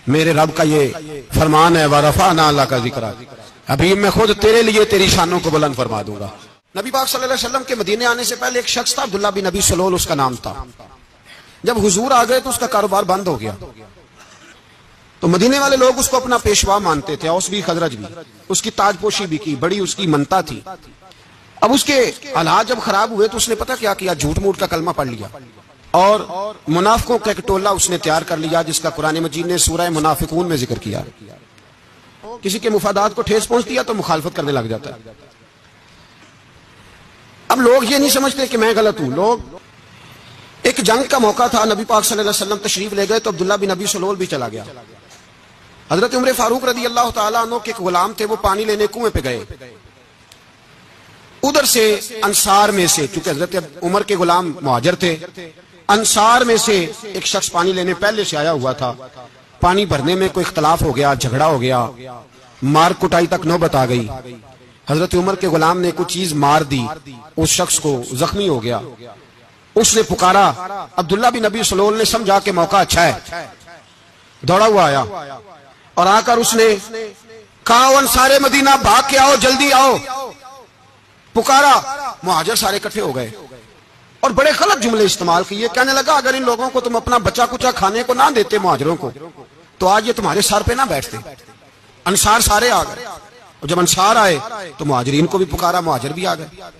میرے رب کا یہ فرمان ہے وَرَفَعْنَا لَكَ ذِكْرَكَ، ابھی میں خود تیرے لیے تیری شانوں کو بلند فرما دوں گا۔ نبی پاک صلی اللہ علیہ وسلم کے مدینے آنے سے پہلے ایک شخص تھا، عبداللہ بن ابی سلول اس کا نام تھا۔ جب حضور آ گئے تو اس کا کاروبار بند ہو گیا، تو مدینے والے لوگ اس کو اپنا پیشوا مانتے تھے، اوس بھی خزرج بھی، اس کی تاج پوشی بھی کی، بڑی اس کی منتا تھی۔ اب اس کے حالات جب خراب ہوئے تو اس نے پتہ کیا کیا، جھوٹ موٹ کا کلمہ پڑھ لیا اور منافقوں کا ایک ٹولہ اس نے تیار کر لیا، جس کا قرآن مجید نے سورہ منافقون میں ذکر کیا۔ کسی کے مفادات کو ٹھیس پہنچتی ہے تو مخالفت کرنے لگ جاتا ہے۔ اب لوگ یہ نہیں سمجھتے کہ میں غلط ہوں، لوگ ایک جنگ کا موقع تھا، نبی پاک صلی اللہ علیہ وسلم تشریف لے گئے تو عبداللہ بن ابی سلول بھی چلا گیا۔ حضرت عمر فاروق رضی اللہ تعالیٰ عنہ کے ایک غلام تھے، وہ پانی لینے کنویں پہ گئے، ادھر سے انصار میں سے، چونکہ حضرت عمر کے غلام مہاجر تھے، انصار میں سے ایک شخص پانی لینے پہلے سے آیا ہوا تھا، پانی بھرنے میں کوئی اختلاف ہو گیا، جھگڑا ہو گیا، مار کٹائی تک نوبت آ گئی۔ حضرت عمر کے غلام نے کچھ چیز مار دی، اس شخص کو زخمی ہو گیا، اس نے پکارا، عبداللہ بن ابی سلول نے سمجھا کہ موقع اچھا ہے، دوڑا ہوا آیا اور آ کر اس نے کہا انصار مدینہ بھاگ کے آؤ، جلدی آؤ، پکارا، مہاجر سارے اکٹھے ہو گئے اور بڑے غلط جملے استعمال کیے، کہنے لگا اگر ان لوگوں کو تم اپنا بچہ کچا کھانے کو نہ دیتے مہاجروں کو تو آج یہ تمہارے سر پہ نہ بیٹھتے۔ انصار سارے آ گئے اور جب انصار آئے تو مہاجرین کو بھی پکارا، مہاجر بھی آ گئے۔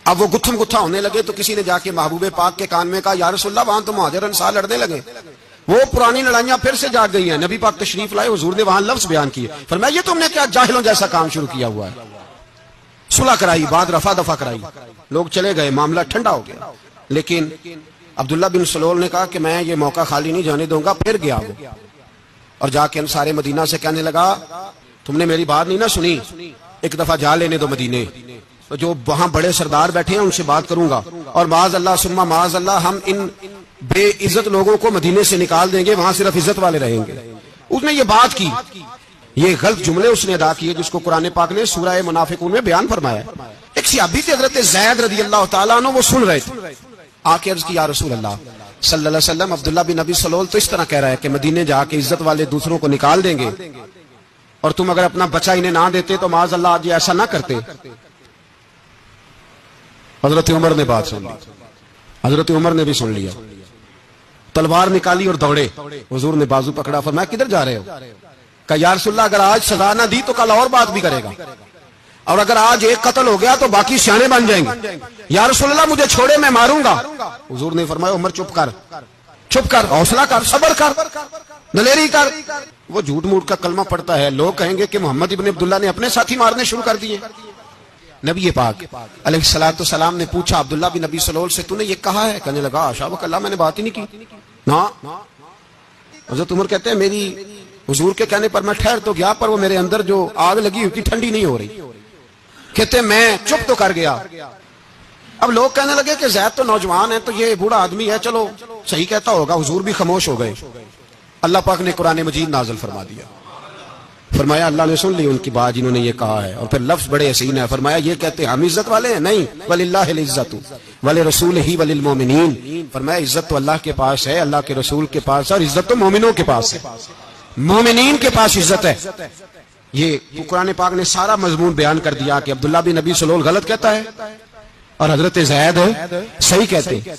اب وہ گتھم گتھا ہونے لگے تو کسی نے جا کے محبوب پاک کے کان میں کہا یا رسول اللہ وہاں تو مہاجر انصار لڑنے لگے، وہ پرانی لڑائیاں پھر سے جاگ گئی ہیں۔ نبی پاک تشریف لائے، حضور نے وہاں لفظ بیان کیے، فرمایا یہ تم نے کیا جاہلوں جیسا کام شروع کیا ہوا ہے۔ صلح کرائی، بعد رفع دفع کرائی، لوگ چلے گئے، معاملہ ٹھنڈا ہو گیا۔ لیکن عبداللہ بن سلول نے کہا کہ میں یہ موقع خالی نہیں جانے دوں گا۔ پھر گیا وہ اور جا کے انصار مدینہ سے کہنے لگا تم نے میری بات نہیں نہ سنی، ایک دفعہ جا لینے دو مدینے، تو جو وہاں بڑے سردار بیٹھے ہیں ان سے بات کروں گا، اور معاذ اللہ ثم معاذ اللہ ہم ان بے عزت لوگوں کو مدینے سے نکال دیں گے، وہاں صرف عزت والے رہیں گے۔ اس نے یہ بات کی، یہ غلط جملے اس نے ادا کیے جس کو قرآن پاک نے سورہ منافقون میں بیان فرمایا۔ ایک صحابی تھے حضرت زید رضی اللہ تعالیٰ عنہ، وہ سن رہے تھے، آ کے عرض کی یا رسول اللہ صلی اللہ علیہ وسلم عبداللہ بن ابی سلول تو اس طرح کہہ رہا ہے کہ مدینے جا کے عزت والے دوسروں کو نکال دیں گے، اور تم اگر اپنا بچہ انہیں نہ دیتے تو معاذ اللہ آج ایسا نہ کرتے۔ حضرت عمر نے بات سن لی، حضرت عمر نے بھی سن لیا، تلوار نکالی اور دوڑے، حضور نے بازو پکڑا، فرمایا کدھر جا رہے ہو؟ کہ یا رسول اللہ اگر آج سزا نہ دی تو کل اور بات بھی کرے گا، اور اگر آج ایک قتل ہو گیا تو باقی سیانے بن جائیں گے۔ یا رسول اللہ مجھے چھوڑے میں ماروں گا۔ حضور نے فرمایا عمر چپ کر، چپ کر، حوصلہ کر، صبر کر، دلیری کر۔ وہ جھوٹ موٹ کا کلمہ پڑتا ہے، لوگ کہیں گے کہ محمد ابن عبداللہ نے اپنے ساتھی مارنے شروع کر دیے۔ نبی پاک علیہ الصلوۃ والسلام نے پوچھا عبداللہ بن ابی سلول سے تو نے یہ کہا ہے؟ کہنے لگا حاشا وکلا میں نے بات ہی نہیں کی۔ نا حضرت عمر کہتے ہیں میری حضور کے کہنے پر میں ٹھہر تو گیا، پر وہ میرے اندر جو آگ لگی ہوئی تھی ٹھنڈی نہیں ہو رہی، کہتے ہیں میں چپ تو کر گیا۔ اب لوگ کہنے لگے کہ زید تو نوجوان ہے تو یہ بوڑھا آدمی ہے، چلو صحیح کہتا ہوگا، حضور بھی خاموش ہو گئے۔ اللہ پاک نے قرآن مجید نازل فرما دیا، فرمایا اللہ نے سن لی ان کی بات جنہوں نے یہ کہا ہے، اور پھر لفظ بڑے حسین ہے، فرمایا یہ کہتے ہم عزت والے ہیں؟ نہیں، وللہ العزت ولرسولہ وللمؤمنین، فرمایا عزت تو اللہ کے پاس ہے، اللہ کے رسول کے پاس ہے، اور عزت تو مومنوں کے پاس ہے، مومنین کے پاس عزت ہے۔ یہ قرآن پاک نے سارا مضمون بیان کر دیا کہ عبداللہ بن ابی سلول غلط کہتا ہے اور حضرت زید صحیح کہتے ہیں۔